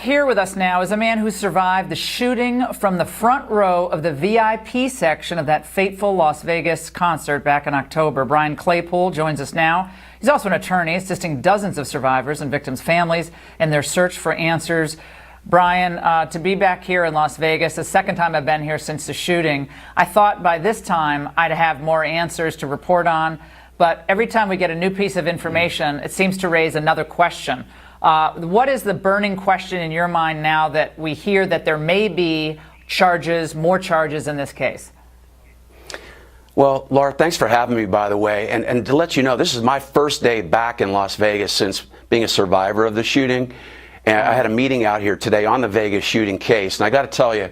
Here with us now is a man who survived the shooting from the front row of the VIP section of that fateful Las Vegas concert back in October. Brian Claypool joins us now. He's also an attorney assisting dozens of survivors and victims' families in their search for answers. Brian, to be back here in Las Vegas, the second time I've been here since the shooting, I thought by this time I'd have more answers to report on. But every time we get a new piece of information, it seems to raise another question. What is the burning question in your mind now that we hear that there may be charges, more charges in this case? Well, Laura, thanks for having me, by the way. And to let you know, this is my first day back in Las Vegas since being a survivor of the shooting. And I had a meeting out here today on the Vegas shooting case. And I got to tell you,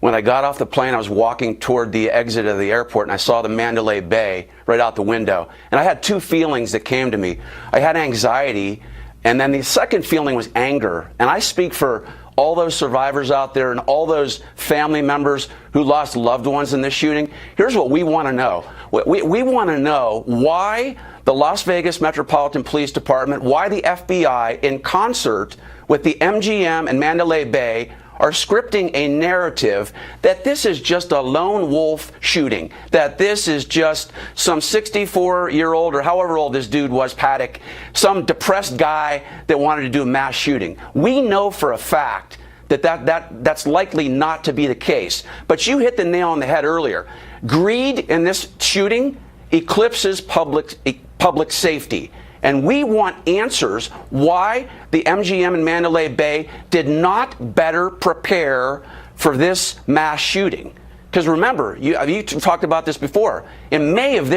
when I got off the plane, I was walking toward the exit of the airport and I saw the Mandalay Bay right out the window. And I had two feelings that came to me. I had anxiety, and then the second feeling was anger. And I speak for all those survivors out there and all those family members who lost loved ones in this shooting. Here's what we want to know. We want to know why the Las Vegas Metropolitan Police Department, why the FBI, in concert with the MGM and Mandalay Bay, are scripting a narrative that this is just a lone wolf shooting, that this is just some 64-year-old or however old this dude was, Paddock, some depressed guy that wanted to do a mass shooting. We know for a fact that's likely not to be the case. But you hit the nail on the head earlier. Greed in this shooting eclipses public safety. And we want answers why the MGM and Mandalay Bay did not better prepare for this mass shooting. Because remember, you talked about this before. In May of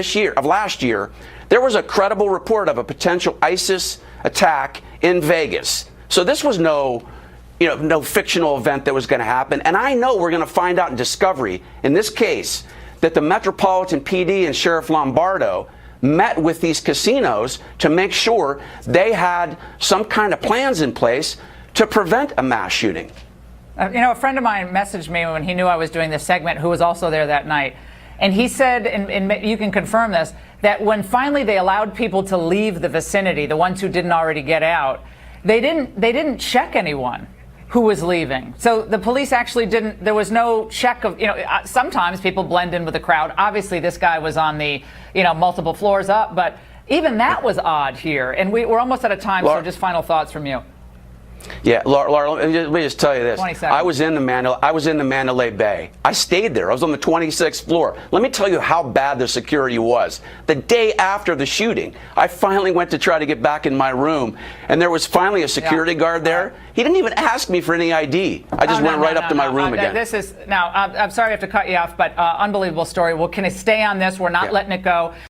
last year, there was a credible report of a potential ISIS attack in Vegas. So this was no fictional event that was going to happen. And I know we're going to find out in discovery in this case that the Metropolitan PD and Sheriff Lombardo met with these casinos to make sure they had some kind of plans in place to prevent a mass shooting. A friend of mine messaged me when he knew I was doing this segment, who was also there that night. And he said, and you can confirm this, that when finally they allowed people to leave the vicinity, the ones who didn't already get out, they didn't check anyone who was leaving. So the police actually there was no check of, sometimes people blend in with the crowd. Obviously this guy was on the, multiple floors up, but even that was odd here. And we're almost out of time, so just final thoughts from you. Yeah, Laura, let me just tell you this. 20 seconds. I was in the Mandalay Bay. I stayed there. I was on the 26th floor. Let me tell you how bad the security was. The day after the shooting, I finally went to try to get back in my room, and there was finally a security guard there. He didn't even ask me for any ID. I just went right up to my room again. I'm sorry I have to cut you off, but unbelievable story. Well, can I stay on this? We're not letting it go.